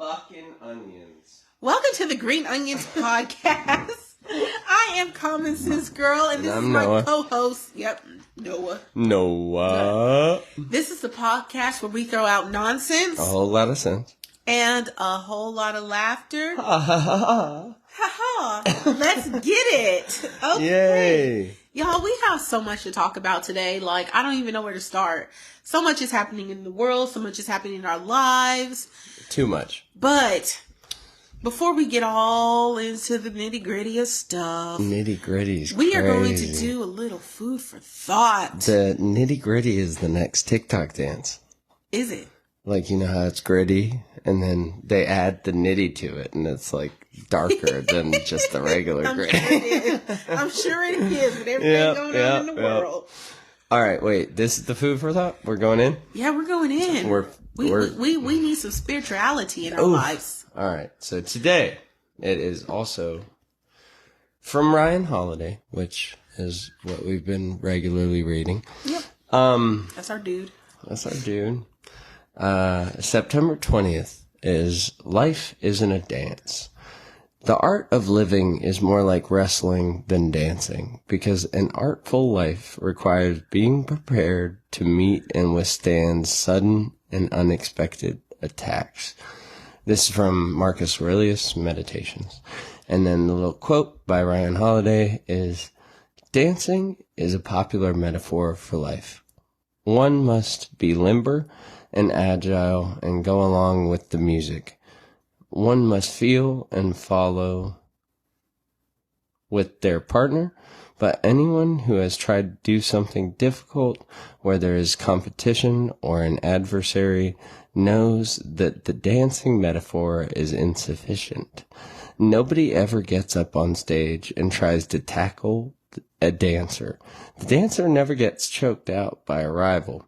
fucking onions. Welcome to the Green Onions Podcast. I am Common Sense Gurl, and this is my Noah. co-host. Yep, Noah. Noah. This is the podcast where we throw out nonsense. A whole lot of sense. And a whole lot of laughter. Ha ha ha ha. Ha ha. Let's get it. Okay. Yay. Y'all, we have so much to talk about today. Like, I don't even know where to start. So much is happening in the world. So much is happening in our lives. Too much. But before we get all into the nitty gritty of stuff, We are going to do a little food for thought. The nitty gritty is the next TikTok dance. Is it? Like, you know how it's gritty, and then they add the nitty to it, and it's like darker than just the regular gritty. I'm sure it is with everything going on in the world. All right, wait. This is the food for thought? We're going in? Yeah, we're going in. We need some spirituality in our lives. All right. So today, it is also from Ryan Holiday, which is what we've been regularly reading. Yep. That's our dude. September 20th is Life Isn't a Dance. The art of living is more like wrestling than dancing, because an artful life requires being prepared to meet and withstand sudden and unexpected attacks. This is from Marcus Aurelius' Meditations. And then the little quote by Ryan Holiday is, "Dancing is a popular metaphor for life. One must be limber and agile and go along with the music. One must feel and follow with their partner, but anyone who has tried to do something difficult where there is competition or an adversary knows that the dancing metaphor is insufficient. Nobody ever gets up on stage and tries to tackle a dancer. The dancer never gets choked out by a rival.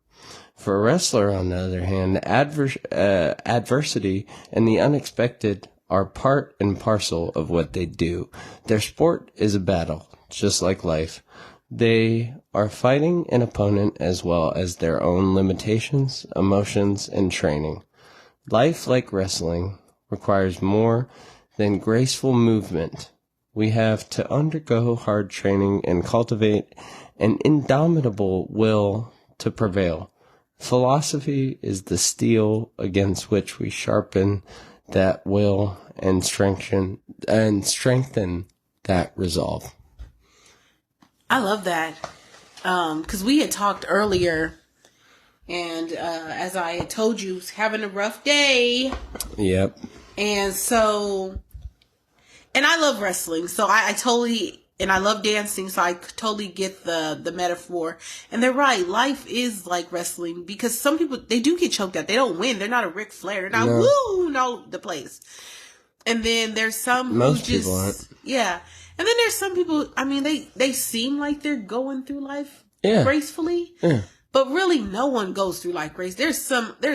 For a wrestler, on the other hand, adversity and the unexpected are part and parcel of what they do. Their sport is a battle, just like life. They are fighting an opponent as well as their own limitations, emotions, and training. Life, like wrestling, requires more than graceful movement. We have to undergo hard training and cultivate an indomitable will to prevail. Philosophy is the steel against which we sharpen that will and strengthen that resolve." I love that. Because we had talked earlier, and as I had told you, was having a rough day. Yep. And I love wrestling, so I totally, and I love dancing, so I totally get the metaphor. And they're right, life is like wrestling, because some people, they do get choked out. They don't win. They're not a Ric Flair. They're not woo all the place. And then there's some most who just, people aren't. Yeah. And then there's some people, I mean, they seem like they're going through life gracefully. Yeah. But really, no one goes through life grace. There's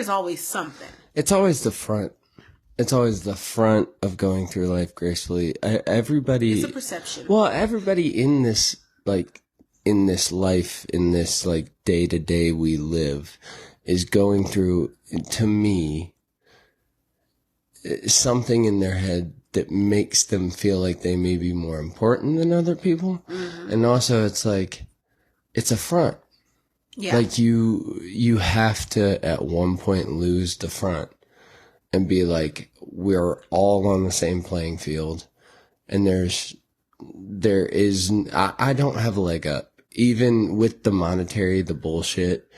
always something. It's always the front. It's always the front of going through life gracefully. Everybody. It's a perception. Well, everybody in this life, in this day to day we live, is going through, to me, something in their head that makes them feel like they may be more important than other people. Mm-hmm. And also, it's like, it's a front. Yeah. Like you have to at one point lose the front and be like, we're all on the same playing field. And I don't have a leg up. Even with the monetary, the bullshit,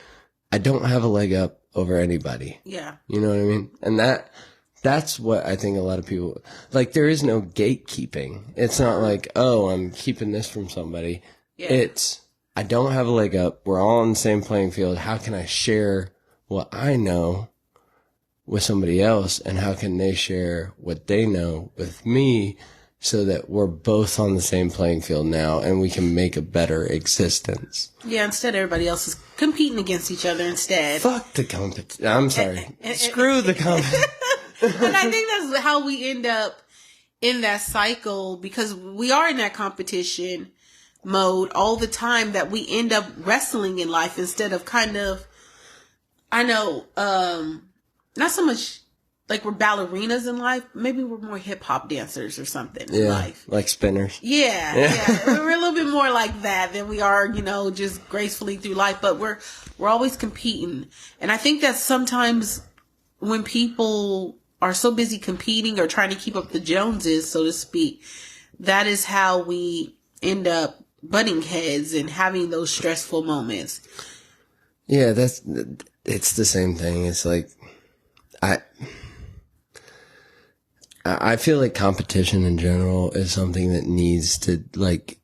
I don't have a leg up over anybody. Yeah. You know what I mean? And that's what I think a lot of people, like, there is no gatekeeping. It's not like, oh, I'm keeping this from somebody. Yeah. It's, I don't have a leg up. We're all on the same playing field. How can I share what I know with somebody else, and how can they share what they know with me, so that we're both on the same playing field now and we can make a better existence? Yeah, instead everybody else is competing against each other instead. Fuck the competition. I'm sorry. Screw the competition. And I think that's how we end up in that cycle, because we are in that competition mode all the time, that we end up wrestling in life instead of kind of, I know, not so much like we're ballerinas in life. Maybe we're more hip hop dancers or something in life. Like spinners. Yeah. We're a little bit more like that than we are, just gracefully through life. But we're always competing. And I think that sometimes when people are so busy competing or trying to keep up the Joneses, so to speak, that is how we end up butting heads and having those stressful moments. Yeah, it's the same thing. It's like, I feel like competition in general is something that needs to, like,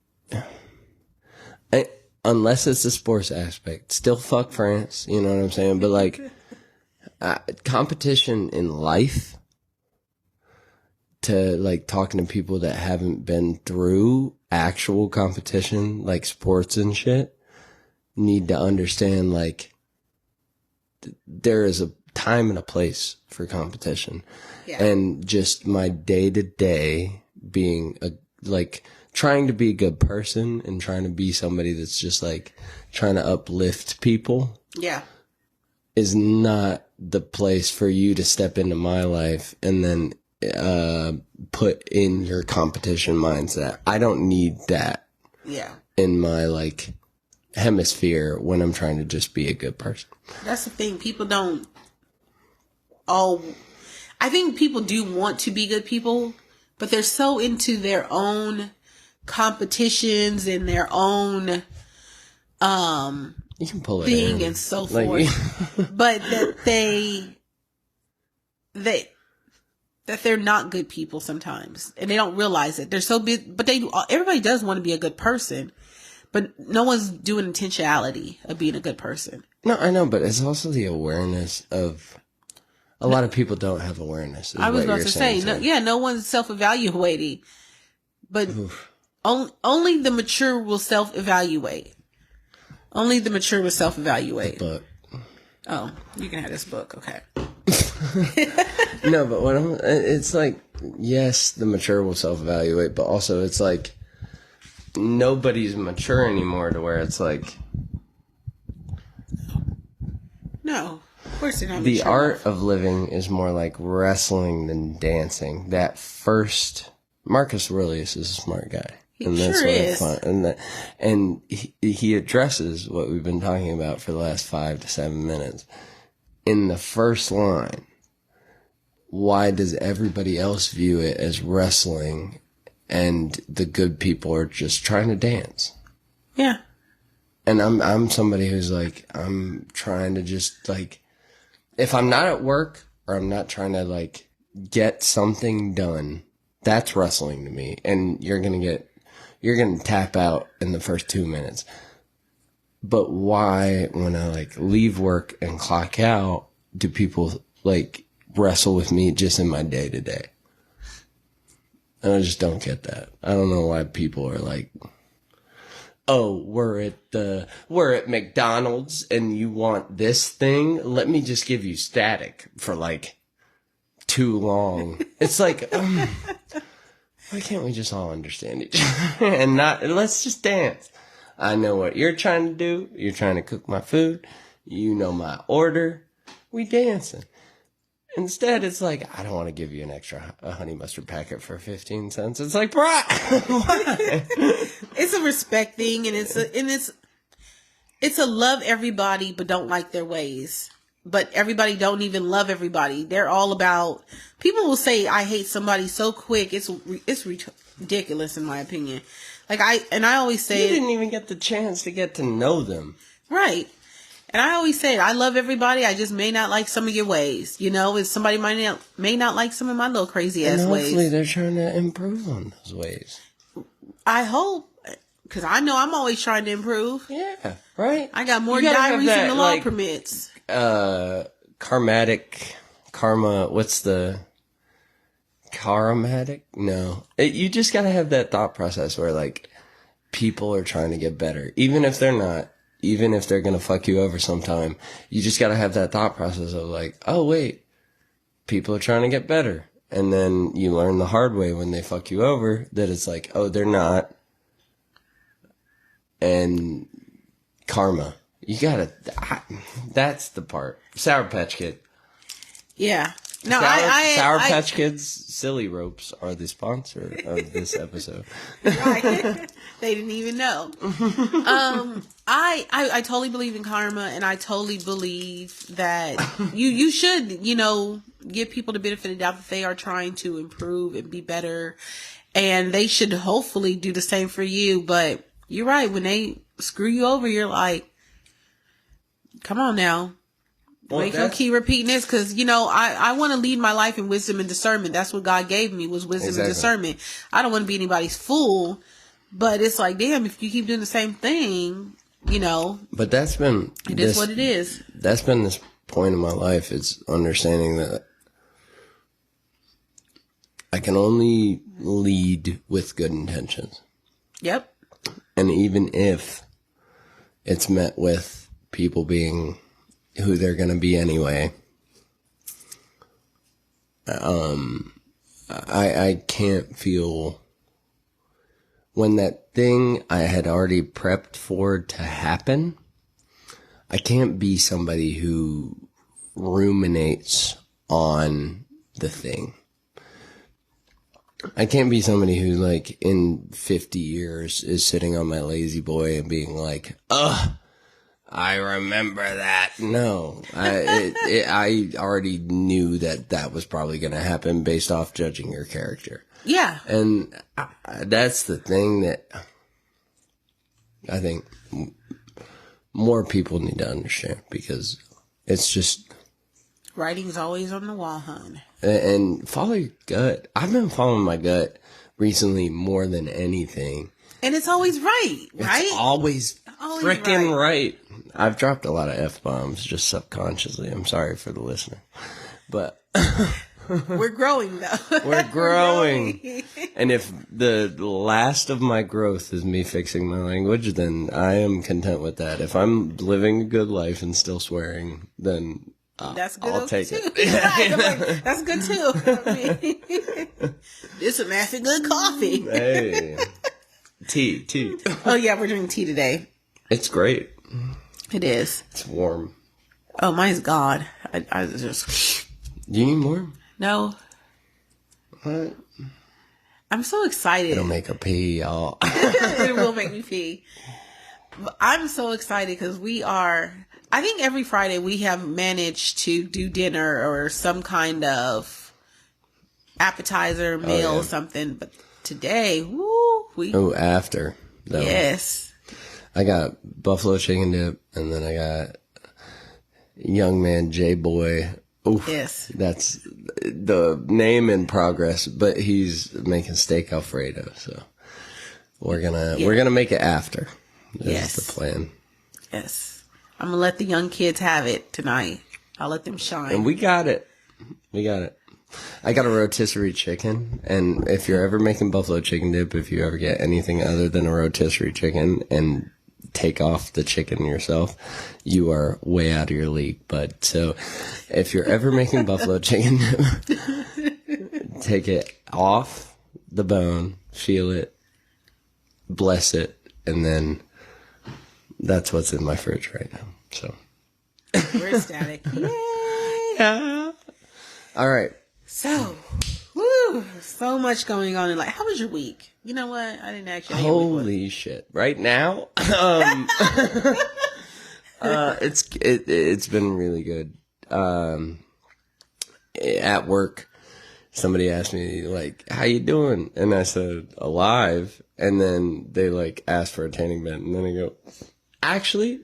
unless it's the sports aspect, still fuck France, you know what I'm saying? But like, competition in life, to like talking to people that haven't been through actual competition, like sports and shit, need to understand like there is a time and a place for competition. Yeah. And just my day to day being trying to be a good person and trying to be somebody that's just like trying to uplift people. Yeah. Is not the place for you to step into my life and then put in your competition mindset. I don't need that. Yeah. In my like hemisphere when I'm trying to just be a good person. That's the thing. People don't I think people do want to be good people, but they're so into their own competitions and their own you can pull it thing in. And so forth. But that they're not good people sometimes, and they don't realize it. They're so big, but everybody does want to be a good person, but no one's doing intentionality of being a good person. No, I know, but it's also the awareness of. A lot of people don't have awareness. I was about to say, no one's self-evaluating, but only the mature will self-evaluate. Only the mature will self-evaluate. The book. Oh, you can have this book, okay? No, but it's like, yes, the mature will self-evaluate, but also it's like nobody's mature anymore to where it's like. No. Of course they're not the art of living is more like wrestling than dancing. That first, Marcus Aurelius is a smart guy. And that's sure is. And he addresses what we've been talking about for the last 5 to 7 minutes. In the first line, why does everybody else view it as wrestling and the good people are just trying to dance? Yeah. And I'm somebody who's like, I'm trying to just like, if I'm not at work or I'm not trying to like get something done, that's wrestling to me. And you're going to tap out in the first 2 minutes. But why, when I like leave work and clock out, do people like wrestle with me just in my day to day? And I just don't get that. I don't know why people are like, oh, we're at McDonald's and you want this thing? Let me just give you static for like too long. It's like, why can't we just all understand each other and let's just dance? I know what you're trying to do. You're trying to cook my food. You know my order. We dancing. Instead, it's like, I don't want to give you an extra honey mustard packet for 15 cents. It's like, bruh, why? It's a respect thing, and it's a love everybody, but don't like their ways. But everybody don't even love everybody. They're all about, people will say, I hate somebody so quick. It's ridiculous in my opinion. Like I always say, you didn't even get the chance to get to know them. Right. And I always say, I love everybody. I just may not like some of your ways. If somebody may not like some of my little crazy ass ways. Hopefully they're trying to improve on those ways. I hope, because I know I'm always trying to improve. Yeah, right. I got more diaries than the law permits. Karma. What's the karmatic? No, you just gotta have that thought process where like people are trying to get better, even if they're not. Even if they're going to fuck you over sometime, you just got to have that thought process of like, oh, wait, people are trying to get better. And then you learn the hard way when they fuck you over that it's like, oh, they're not. And karma. You got to, that's the part. Sour Patch Kid. Yeah. No, Sour Patch Kids Silly Ropes are the sponsor of this episode. Right. They didn't even know. I totally believe in karma, and I totally believe that you should, give people the benefit of the doubt that they are trying to improve and be better, and they should hopefully do the same for you. But you're right, when they screw you over, you're like, come on now. Wait, you'll keep repeating this because, I want to lead my life in wisdom and discernment. That's what God gave me, was wisdom and discernment. I don't want to be anybody's fool, but it's like, damn, if you keep doing the same thing, But that's been... It is what it is. That's been this point in my life, is understanding that I can only lead with good intentions. Yep. And even if it's met with people being who they're going to be anyway, I can't feel when that thing I had already prepped for to happen. I can't be somebody who ruminates on the thing. I can't be somebody who, like, in 50 years is sitting on my lazy boy and being like, ugh, I remember that. No, I already knew that was probably going to happen based off judging your character. Yeah. And that's the thing that I think more people need to understand, because it's just... Writing's always on the wall, hon. And follow your gut. I've been following my gut recently more than anything. And it's always right, right? It's always freaking right. I've dropped a lot of F-bombs just subconsciously. I'm sorry for the listener. But we're growing, though. We're growing. And if the last of my growth is me fixing my language, then I am content with that. If I'm living a good life and still swearing, then that's good. I'll take too. it. Like, that's good too. This is a massive good coffee. Hey. Tea. Oh yeah, we're drinking tea today. It's great. It is. It's warm. Oh, mine's gone. I just... Do you need more? No. What? I'm so excited. It'll make her pee, y'all. It will make me pee. But I'm so excited because I think every Friday we have managed to do dinner or some kind of appetizer, meal, something. But today, after. Though. Yes. I got buffalo chicken dip, and then I got young man J-Boy. Oof, yes. That's the name in progress, but he's making steak Alfredo, so we're gonna make it after. That's the plan. Yes. I'm gonna let the young kids have it tonight. I'll let them shine. And we got it. I got a rotisserie chicken, and if you're ever making buffalo chicken dip, if you ever get anything other than a rotisserie chicken and take off the chicken yourself, you are way out of your league. But so if you're ever making buffalo chicken dip, take it off the bone, feel it, bless it, and then that's what's in my fridge right now. So we're ecstatic. Yay! Yeah. All right. So, so much going on in life. How was your week? You know what? I didn't actually. Holy shit! Right now, it's been really good. At work, somebody asked me like, "How you doing?" And I said, "Alive." And then they like asked for a tanning bed, and then I go, "Actually."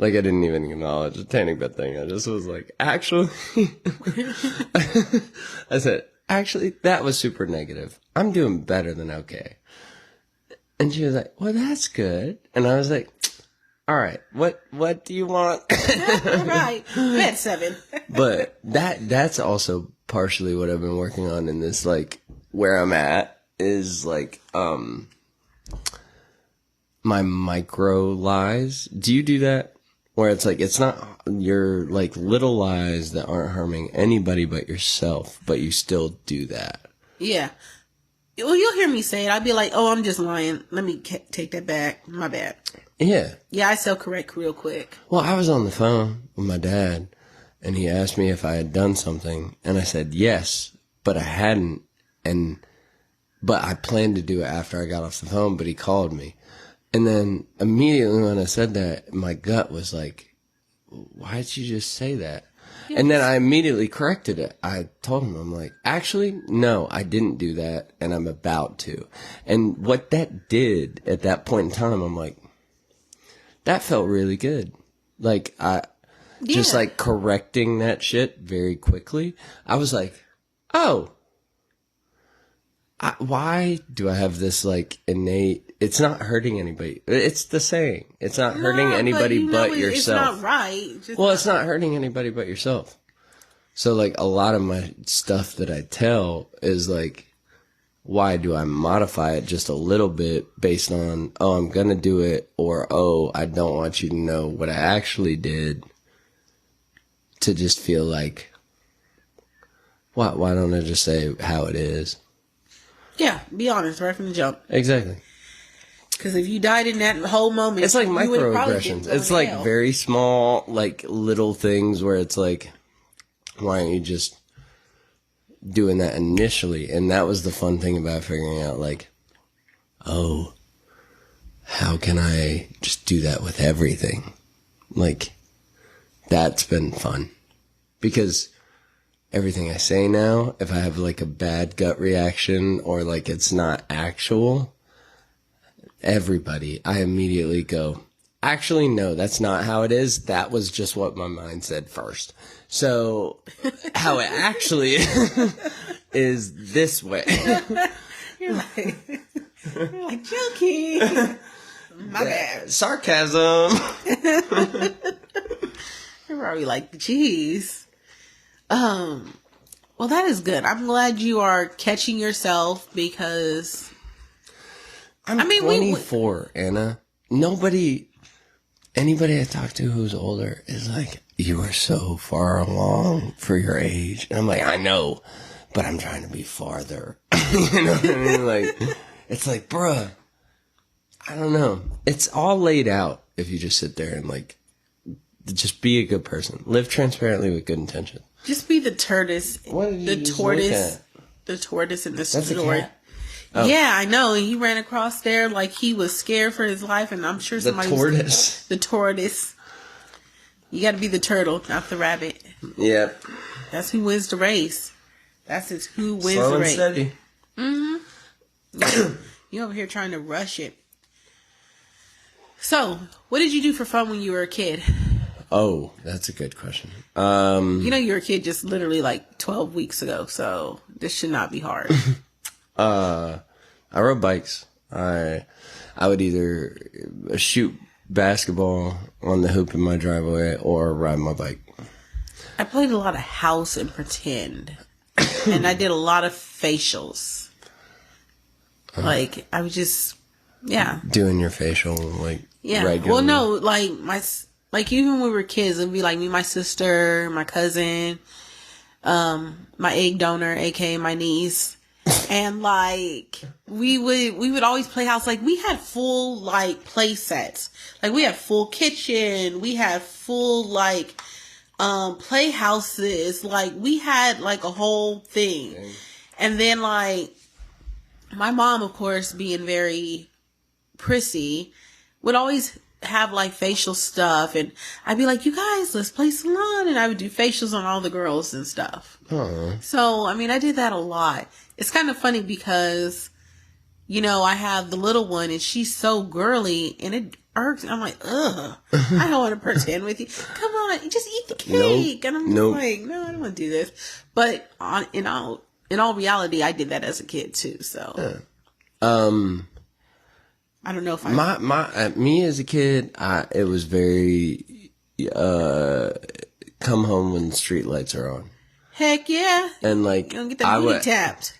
Like, I didn't even acknowledge the tanning bed thing. I just was like, actually. I said, actually, that was super negative. I'm doing better than okay. And she was like, well, that's good. And I was like, all right, what do you want? Right. Bed 7. But that's also partially what I've been working on in this, like, where I'm at is, like, my micro lies. Do you do that? Where it's like, it's not your like little lies that aren't harming anybody but yourself, but you still do that. Yeah. Well, you'll hear me say it. I'll be like, oh, I'm just lying. Let me take that back. My bad. Yeah. Yeah, I self-correct real quick. Well, I was on the phone with my dad, and he asked me if I had done something, and I said yes, but I hadn't, but I planned to do it after I got off the phone, but he called me. And then immediately when I said that, my gut was like, why'd you just say that? Yes. And then I immediately corrected it. I told him, I'm like, actually, no, I didn't do that, and I'm about to. And what that did at that point in time, I'm like, that felt really good. Like, just like correcting that shit very quickly. I was like, oh, why do I have this like innate, it's not hurting anybody. It's the saying. It's not hurting anybody but yourself. It's not right. It's not hurting anybody but yourself. So like a lot of my stuff that I tell is like, why do I modify it just a little bit based on, oh, I'm going to do it, or, oh, I don't want you to know what I actually did, to just feel like, why don't I just say how it is? Yeah, be honest right from the jump. Exactly. Because if you died in that whole moment, it's like microaggressions. It's like very small, like little things where it's like, why aren't you just doing that initially? And that was the fun thing about figuring out, like, oh, how can I just do that with everything? Like, that's been fun. Because everything I say now, if I have like a bad gut reaction or like it's not actual, everybody, I immediately go, actually, no, that's not how it is. That was just what my mind said first. So how it actually is this way. You're like joking. My bad. Sarcasm. You're probably like, geez. Well, that is good. I'm glad you are catching yourself because I'm 24, Anna. Anybody I talk to who's older is like, you are so far along for your age. And I'm like, I know, but I'm trying to be farther. You know what I mean? Like, it's like, bruh, I don't know. It's all laid out if you just sit there and like, just be a good person. Live transparently with good intention. Just be the tortoise. The tortoise in the story. Oh. Yeah, I know. And he ran across there like he was scared for his life, and I'm sure somebody was the tortoise. You got to be the turtle, not the rabbit. Yep. That's who wins the race. That's who wins the race. Slow and steady. Mm-hmm. You over here trying to rush it. So, what did you do for fun when you were a kid? Oh, that's a good question. You know, you were a kid just literally like 12 weeks ago, so this should not be hard. I rode bikes. I would either shoot basketball on the hoop in my driveway or ride my bike. I played a lot of house and pretend, and I did a lot of facials. Like I was just, doing your facial like regularly. Well, no, like even when we were kids, it'd be like me, my sister, my cousin, my egg donor, aka my niece. And like we would always play house. Like we had full like play sets. Like we had full kitchen. We had full like play houses. Like we had like a whole thing. Okay. And then like my mom, of course, being very prissy, would always have like facial stuff, and I'd be like, you guys, let's play salon, and I would do facials on all the girls and stuff. So I mean, I did that a lot. It's kind of funny because, you know, I have the little one and she's so girly and it irks. I'm like, ugh, I don't want to pretend with you. Come on, just eat the cake. And I'm just like, no, I don't want to do this. But in all reality, I did that as a kid too. So, I don't know if me as a kid, it was very, come home when the street lights are on. Heck yeah. And like, you don't get the booty tapped.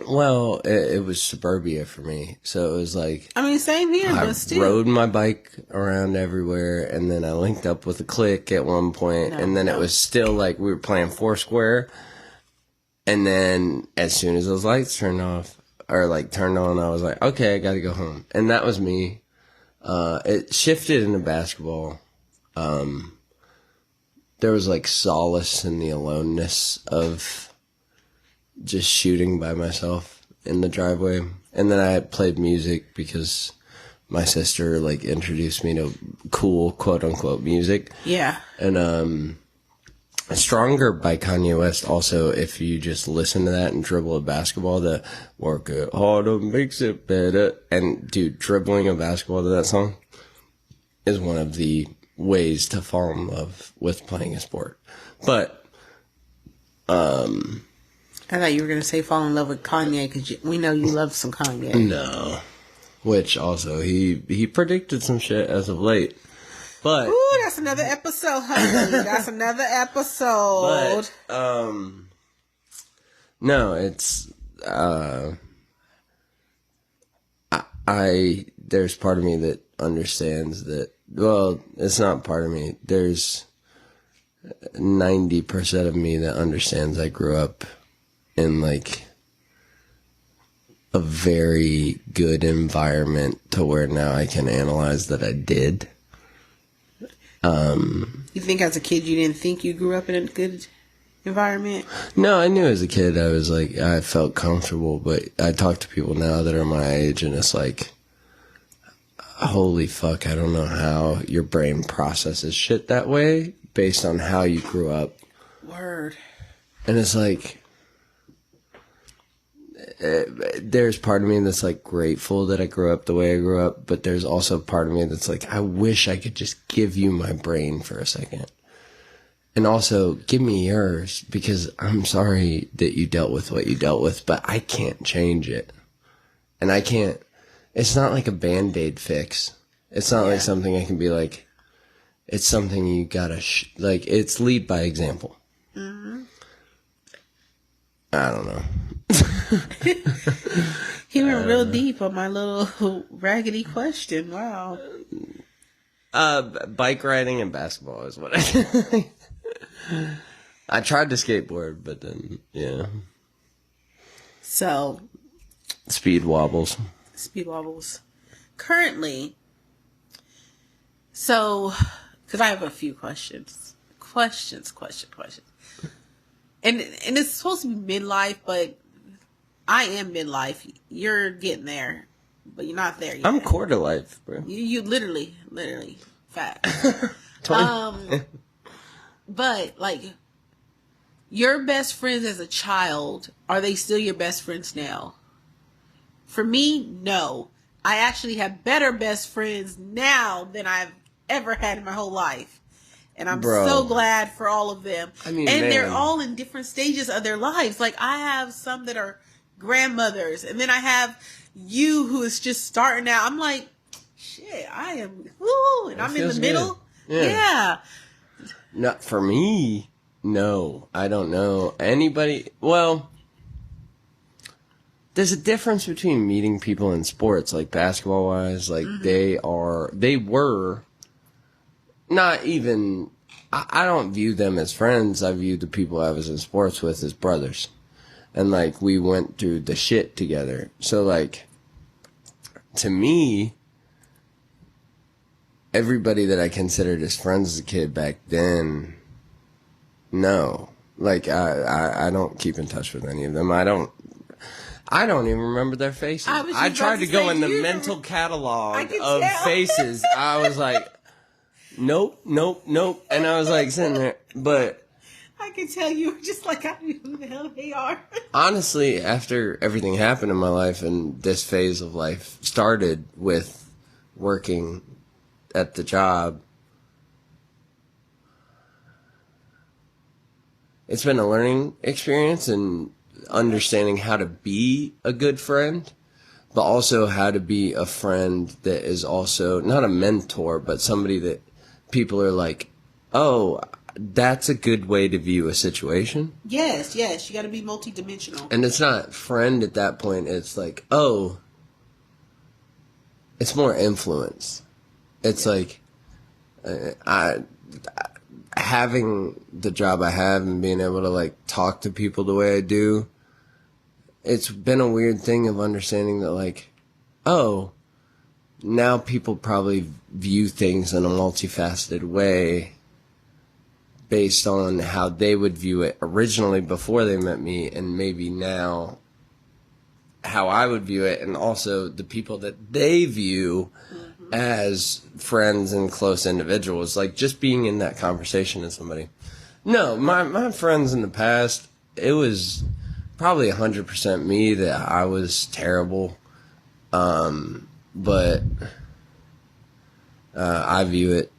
Well, it was suburbia for me. So it was like, I mean, same here, but still. I rode my bike around everywhere, and then I linked up with a clique at one point, and then it was still like we were playing Foursquare. And then as soon as those lights turned off, or like turned on, I was like, okay, I got to go home. And that was me. It shifted into basketball. there was like solace in the aloneness of just shooting by myself in the driveway. And then I played music because my sister like introduced me to cool quote unquote music. Yeah. And Stronger by Kanye West also, if you just listen to that and dribble a basketball, the work it harder makes it better. And dude, dribbling a basketball to that song is one of the ways to fall in love with playing a sport. But I thought you were going to say fall in love with Kanye because we know you love some Kanye. No. Which also, he predicted some shit as of late. But ooh, that's another episode, honey. That's another episode. But, no, it's, there's part of me that understands that, well, it's not part of me. There's 90% of me that understands I grew up in, like, a very good environment to where now I can analyze that I did. You think as a kid you didn't think you grew up in a good environment? No, I knew as a kid I was like, I felt comfortable, but I talk to people now that are my age and it's like, holy fuck, I don't know how your brain processes shit that way based on how you grew up. Word. And it's like, there's part of me that's like grateful that I grew up the way I grew up, but there's also part of me that's like, I wish I could just give you my brain for a second. And also, give me yours, because I'm sorry that you dealt with what you dealt with, but I can't change it. And I can't, it's not like a Band-Aid fix. It's not like something I can be like, it's something you gotta, like, it's lead by example. Mm-hmm. I don't know. He went real deep on my little raggedy question. Wow. Bike riding and basketball is what I I tried to skateboard, but then, yeah. So. Speed wobbles. Currently. So, because I have a few questions. Questions. And it's supposed to be midlife, but I am midlife. You're getting there, but you're not there yet. I'm quarter life, bro. You literally fat. But like, your best friends as a child, are they still your best friends now? For me, no. I actually have better best friends now than I've ever had in my whole life. And I'm so glad for all of them. I mean, and they're all in different stages of their lives. Like, I have some that are grandmothers. And then I have you who is just starting out. I'm like, shit, I am, woo, and I'm in the middle. Yeah. Not for me. No, I don't know anybody. Well, there's a difference between meeting people in sports, like basketball wise. Like, they were not even, I don't view them as friends. I view the people I was in sports with as brothers. And, like, we went through the shit together. So, like, to me, everybody that I considered as friends as a kid back then, no. Like, I don't keep in touch with any of them. I don't even remember their faces. I tried to go in the mental catalog of faces. I was like, nope. And I was like sitting there, but I can tell you just like I knew who the hell they are. Honestly, after everything happened in my life and this phase of life started with working at the job, it's been a learning experience and understanding how to be a good friend, but also how to be a friend that is also not a mentor, but somebody that people are like, oh, that's a good way to view a situation. Yes. You got to be multidimensional. And it's not friend at that point. It's like, oh, it's more influence. It's like, having the job I have and being able to like talk to people the way I do, it's been a weird thing of understanding that like, oh, now people probably view things in a multifaceted way based on how they would view it originally before they met me, and maybe now how I would view it, and also the people that they view as friends and close individuals. Like, just being in that conversation with somebody. No, my friends in the past, it was probably 100% me that I was terrible. But I view it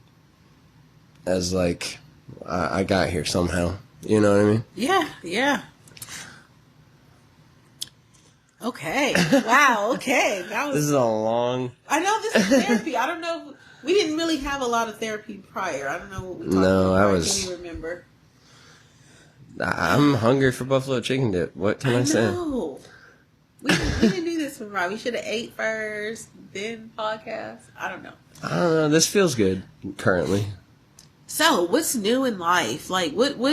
as like I got here somehow. You know what I mean? Yeah. Okay. Wow. Okay. This is a long... I know this is therapy. I don't know. We didn't really have a lot of therapy prior. I don't know what we talked about. I can't even remember. I'm hungry for buffalo chicken dip. What can I say? No. We didn't do this right. We should have ate first, then podcast. I don't know. This feels good currently. So, what's new in life? Like, what's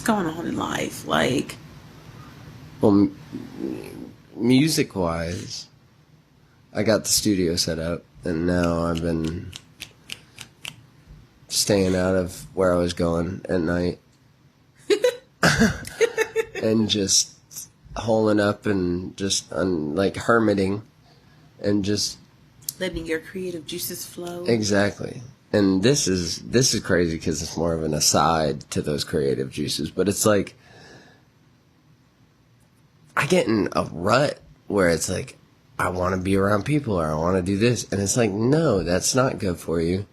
going on in life? Like, well, music wise, I got the studio set up, and now I've been staying out of where I was going at night. And just holing up and just like hermiting and just letting your creative juices flow. Exactly. And this is crazy because it's more of an aside to those creative juices, but it's like I get in a rut where it's like I want to be around people or I want to do this, and it's like, no, that's not good for you.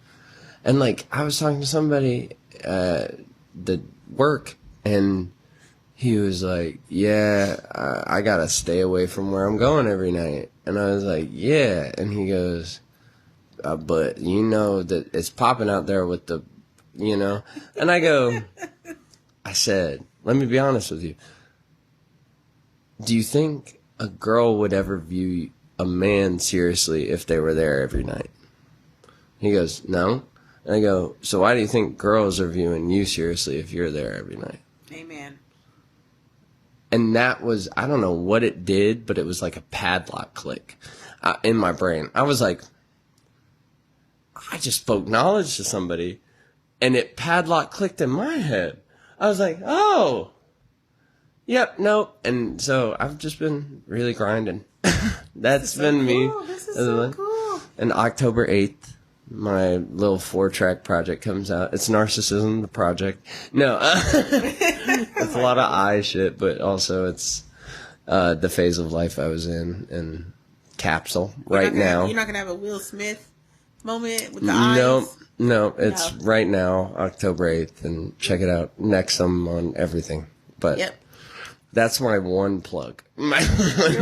And like I was talking to somebody at the work, and he was like, yeah, I gotta stay away from where I'm going every night. And I was like, yeah. And he goes, but you know that it's popping out there with the, you know. And I said, let me be honest with you. Do you think a girl would ever view a man seriously if they were there every night? He goes, no. And I go, so why do you think girls are viewing you seriously if you're there every night? Amen. And that was, I don't know what it did, but it was like a padlock click in my brain. I was like, I just spoke knowledge to somebody, and it padlock clicked in my head. I was like, oh, yep, nope. And so I've just been really grinding. That's been me. This is so cool. And October 8th, my little 4-track project comes out. It's Narcissism, the project. No, it's a lot of eye shit, but also it's the phase of life I was in, and Capsule right now. You're not gonna have a Will Smith moment with the eyes? No, it's right now, October 8th, and check it out. Next, I'm on everything. But yep. That's my one plug. Your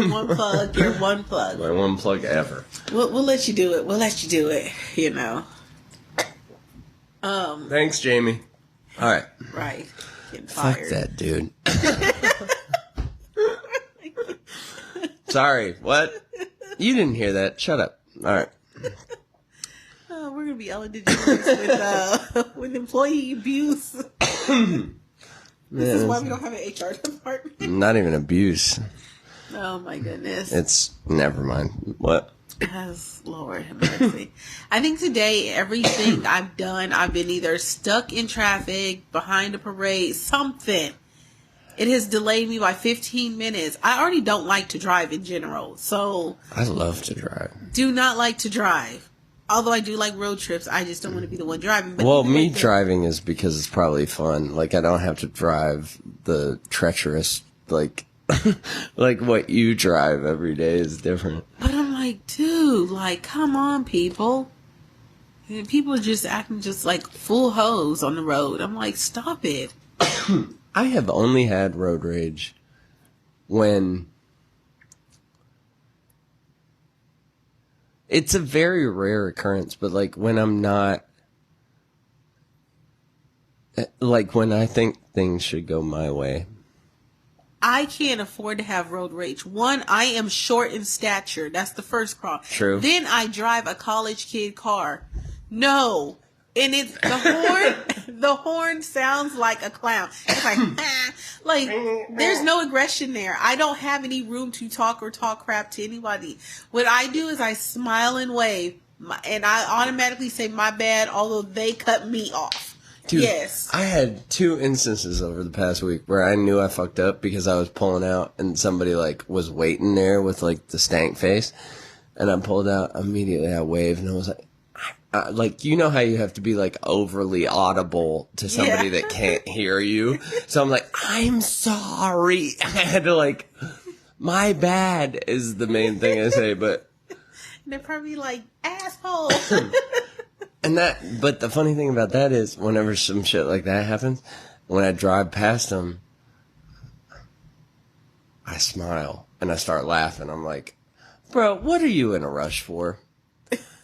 one plug. Your one plug. My one plug ever. We'll let you do it. We'll let you do it. You know. Thanks, Jamie. All right. Right. Getting fired. Fuck that dude. Sorry. What? You didn't hear that. Shut up. All right. We're gonna be Ellen DeGeneres with employee abuse. This is why we don't have an HR department. Not even abuse. Oh my goodness. It's never mind. What? Yes, Lord have mercy. I think today everything I've done, I've been either stuck in traffic, behind a parade, something. It has delayed me by 15 minutes. I already don't like to drive in general, so I love to drive. Do not like to drive. Although I do like road trips, I just don't want to be the one driving. But well, me driving is because it's probably fun. Like, I don't have to drive the treacherous, like, like what you drive every day is different. But I'm like, dude, like, come on, people. And people are just acting just like full hoes on the road. I'm like, stop it. I have only had road rage when... It's a very rare occurrence, but like when I'm not, like when I think things should go my way. I can't afford to have road rage. One, I am short in stature. That's the first problem. True. Then I drive a college kid car. No. And it's the horn. The horn sounds like a clown. It's like, like there's no aggression there. I don't have any room to talk or talk crap to anybody. What I do is I smile and wave. And I automatically say my bad, although they cut me off. Dude, yes. I had 2 instances over the past week where I knew I fucked up because I was pulling out and somebody like was waiting there with like the stank face, and I pulled out immediately. I waved and I was like, you know how you have to be like overly audible to somebody that can't hear you. So I'm like, I'm sorry. I had to like, my bad is the main thing I say, but they're probably like, asshole. But the funny thing about that is, whenever some shit like that happens, when I drive past them, I smile and I start laughing. I'm like, bro, what are you in a rush for?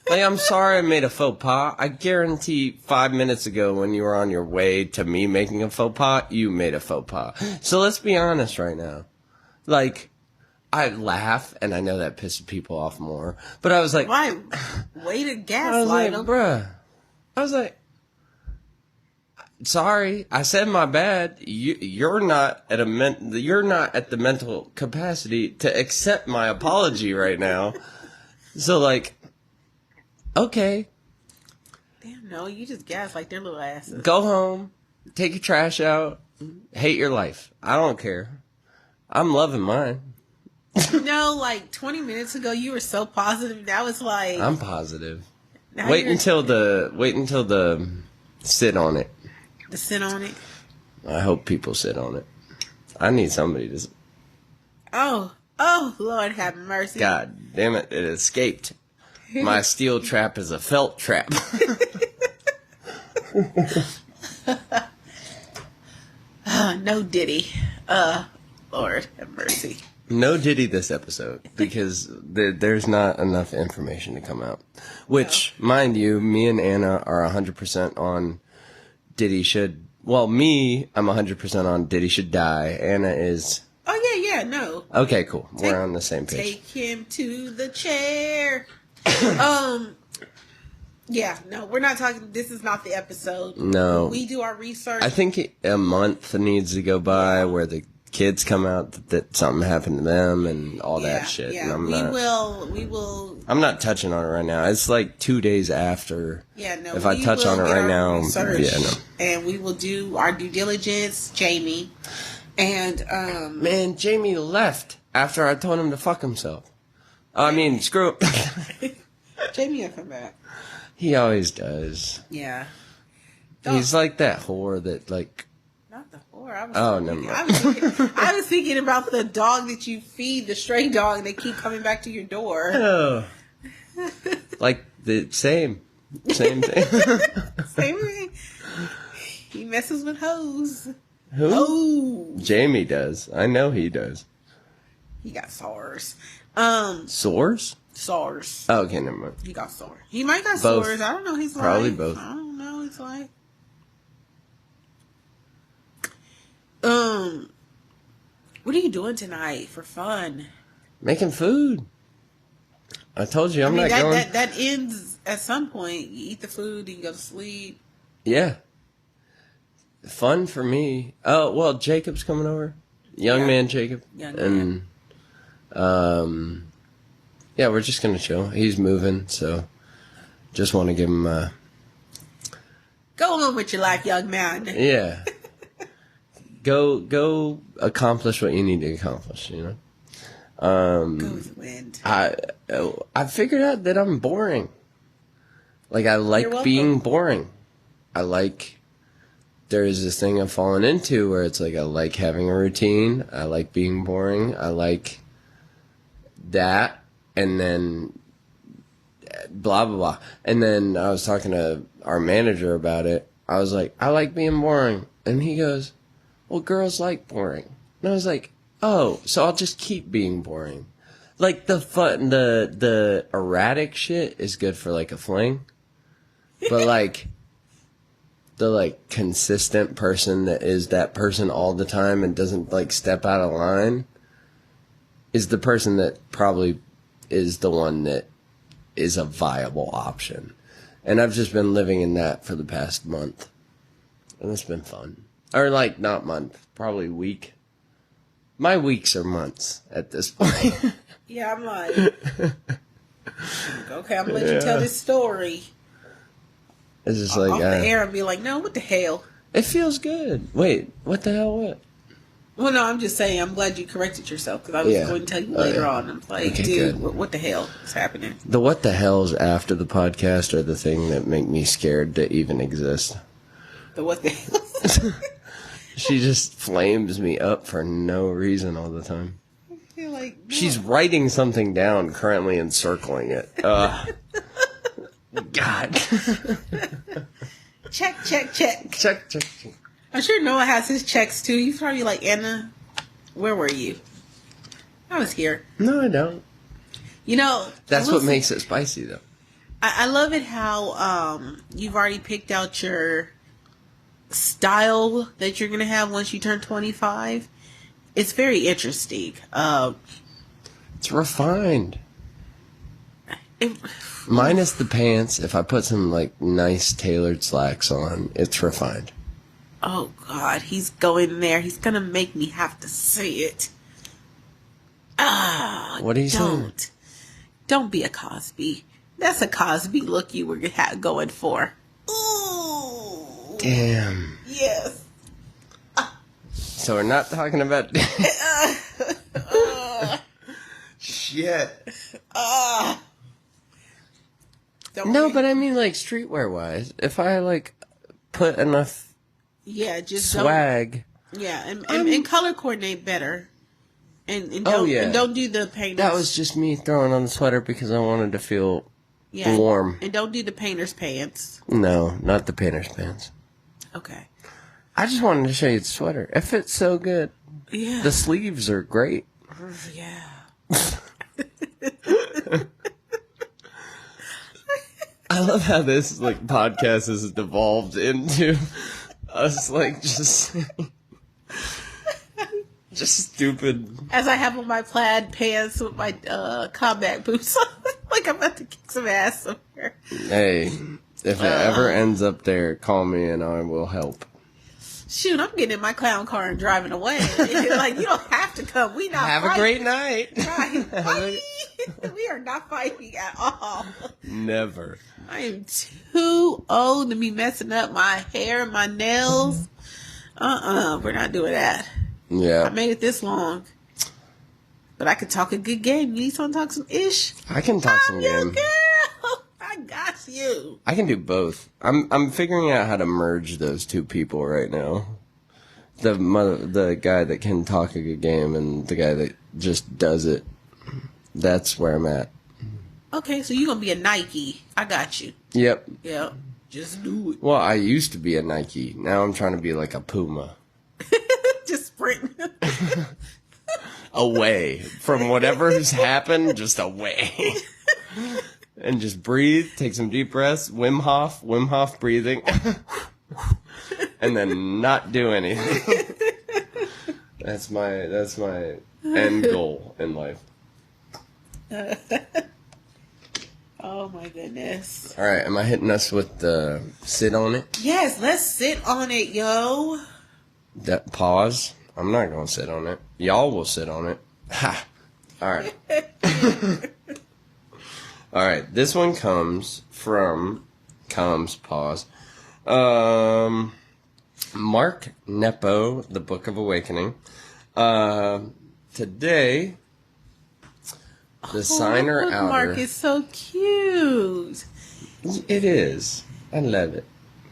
Like, I'm sorry I made a faux pas. I guarantee 5 minutes ago when you were on your way to me making a faux pas, you made a faux pas. So let's be honest right now. Like, I laugh, and I know that pisses people off more. But I was like... Why? Way to gaslight them. Bruh. I was like... Sorry, I said my bad. You're not at the mental capacity to accept my apology right now. So, like... Okay. Damn, no, you just gaslight their little asses. Go home. Take your trash out. Hate your life. I don't care. I'm loving mine. You know, like 20 minutes ago, you were so positive. Now it's like I'm positive. Wait until the sit on it. The sit on it. I hope people sit on it. I need somebody to. Oh, Lord have mercy. God damn it! It escaped. My steel trap is a felt trap. No Diddy. Lord have mercy. No Diddy this episode, because there's not enough information to come out. Which, mind you, me and Anna are 100% on Diddy should... Well, me, I'm 100% on Diddy should die. Anna is... Oh, yeah, no. Okay, cool. We're on the same page. Take him to the chair. Yeah, no, we're not talking... This is not the episode. No. We do our research. I think a month needs to go by where the kids come out that something happened to them and all that shit. Yeah, and we will. I'm not touching on it right now. It's like 2 days after. Yeah, no. If I touch on it right now, no. And we will do our due diligence, Jamie. And man, Jamie left after I told him to fuck himself. I mean, screw it. Jamie will come back. He always does. Yeah. He's like that whore that like. Not the whore. Never mind. I was thinking about the dog that you feed, the stray dog, and they keep coming back to your door. Oh. Like the same thing. Same thing. He messes with hoes. Who? Oh. Jamie does. I know he does. He got sores. Sores? Sores. Oh, okay, never mind. He got sores. He might got both. sores. I don't know. He's probably like, both. I don't know. He's like. What are you doing tonight for fun? Making food. I told you I'm not going. That ends at some point. You eat the food, you go to sleep. Yeah. Fun for me. Oh, well, Jacob's coming over. Young man Jacob. Man. Yeah, we're just going to chill. He's moving, so just want to give him go on with your life, young man. Yeah. Go accomplish what you need to accomplish, you know? Go with the wind. I figured out that I'm boring. Like, I like being boring. There's this thing I've fallen into where it's like I like having a routine. I like being boring. I like that. And then blah, blah, blah. And then I was talking to our manager about it. I was like, I like being boring. And he goes, well, girls like boring. And I was like, oh, so I'll just keep being boring. Like the erratic shit is good for like a fling. But like the like consistent person that is that person all the time and doesn't like step out of line is the person that probably is the one that is a viable option. And I've just been living in that for the past month. And it's been fun. Or like not month, probably week. My weeks are months at this point. Yeah, I'm like Okay, I'm gonna let you tell this story. It's just Off like the air and be like, no, what the hell? it feels good. Wait, what the hell? What? Well, no, I'm just saying. I'm glad you corrected yourself because I was going to tell you later on. I'm like, Okay, dude, good. what the hell is happening? The what the hells after the podcast are the thing that make me scared to even exist. The what the hell? She just flames me up for no reason all the time. You're like, no. She's writing something down currently and circling it. God. Check. Check. I'm sure Noah has his checks too. He's probably like, Anna, where were you? I was here. No, I don't. You know, That's what makes it spicy, though. I love it how you've already picked out your style that you're going to have once you turn 25. It's very interesting. It's refined. Minus the pants, if I put some, like, nice tailored slacks on, it's refined. Oh, God. He's going there. He's going to make me have to say it. What are you saying? Don't be a Cosby. That's a Cosby look you were going for. Ooh. Damn. Yes. So we're not talking about... Shit. No, but I mean, like, streetwear-wise. If I, like, put enough... Yeah, just swag. Yeah, and color coordinate better. And don't, and don't do the painters. That was just me throwing on the sweater because I wanted to feel warm. And don't do the painter's pants. No, not the painter's pants. Okay. I just wanted to show you the sweater. It fits so good. Yeah. The sleeves are great. Yeah. I love how this like podcast has devolved into us like just stupid. As I have on my plaid pants with my combat boots on, like I'm about to kick some ass somewhere. Hey, if it ever ends up there, call me and I will help. Shoot, I'm getting in my clown car and driving away. Like, you don't have to come. We not have fighting. A great night. Right. We are not fighting at all. Never. I am too old to be messing up my hair and my nails. We're not doing that. Yeah. I made it this long. But I could talk a good game. You need someone to talk some ish? I can talk some game. Girl. I got you. I can do both. I'm figuring out how to merge those two people right now. The guy that can talk a good game and the guy that just does it. That's where I'm at. Okay, so you're going to be a Nike. I got you. Yep. Yep. Just do it. Well, I used to be a Nike. Now I'm trying to be like a Puma. Just sprint. Away from whatever's happened, just away. And just breathe, take some deep breaths, Wim Hof breathing. And then not do anything. That's my end goal in life. Oh my goodness. All right, am I hitting us with the sit on it? Yes, let's sit on it, yo. That pause? I'm not going to sit on it. Y'all will sit on it. Ha! All right. All right, this one comes from, pause. Mark Nepo, The Book of Awakening. Today, the signer outer. Mark is so cute. It is. I love it.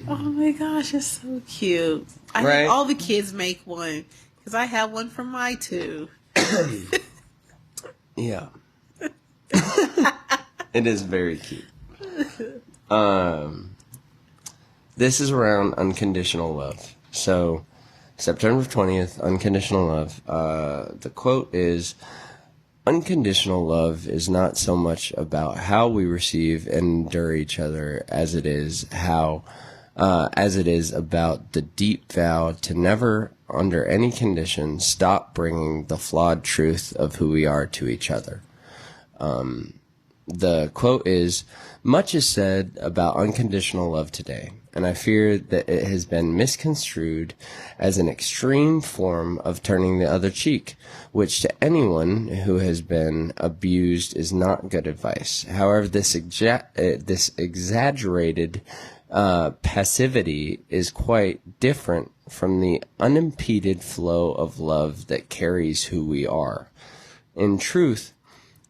Oh my gosh, it's so cute. I think all the kids make one because I have one for my two. Yeah. It is very cute. This is around unconditional love. So, September 20th, unconditional love. The quote is, unconditional love is not so much about how we receive and endure each other as it is about the deep vow to never, under any condition, stop bringing the flawed truth of who we are to each other. The quote is, much is said about unconditional love today, and I fear that it has been misconstrued as an extreme form of turning the other cheek, which to anyone who has been abused is not good advice. However, this exaggerated passivity is quite different from the unimpeded flow of love that carries who we are. In truth,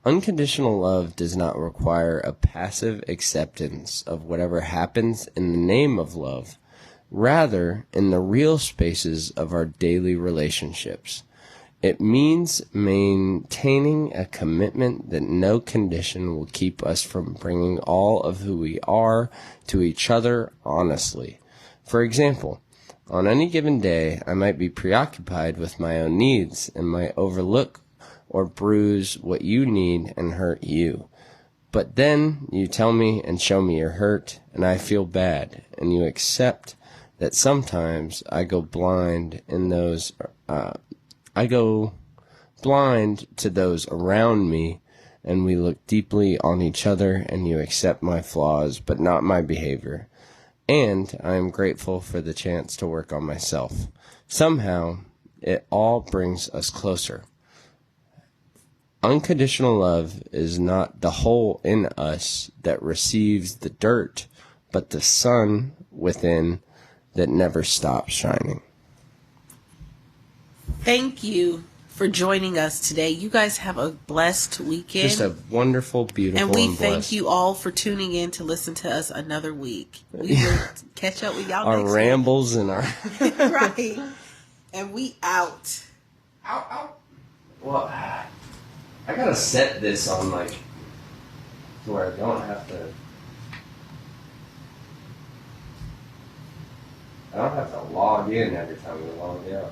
unconditional love does not require a passive acceptance of whatever happens in the name of love. Rather, in the real spaces of our daily relationships, it means maintaining a commitment that no condition will keep us from bringing all of who we are to each other honestly. For example, on any given day, I might be preoccupied with my own needs and might overlook or bruise what you need and hurt you. But then you tell me and show me you're hurt, and I feel bad, and you accept that sometimes I go blind to those around me, and we look deeply on each other, and you accept my flaws, but not my behavior. And I am grateful for the chance to work on myself. Somehow, it all brings us closer. Unconditional love is not the hole in us that receives the dirt, but the sun within that never stops shining. Thank you for joining us today. You guys have a blessed weekend. Just a wonderful, beautiful, and we blessed. thank you all for tuning in to listen to us another week. We will catch up with y'all our next rambles week. And our right. And we out. Ow. Well, I gotta set this on to where I don't have to. I don't have to log in every time we log out.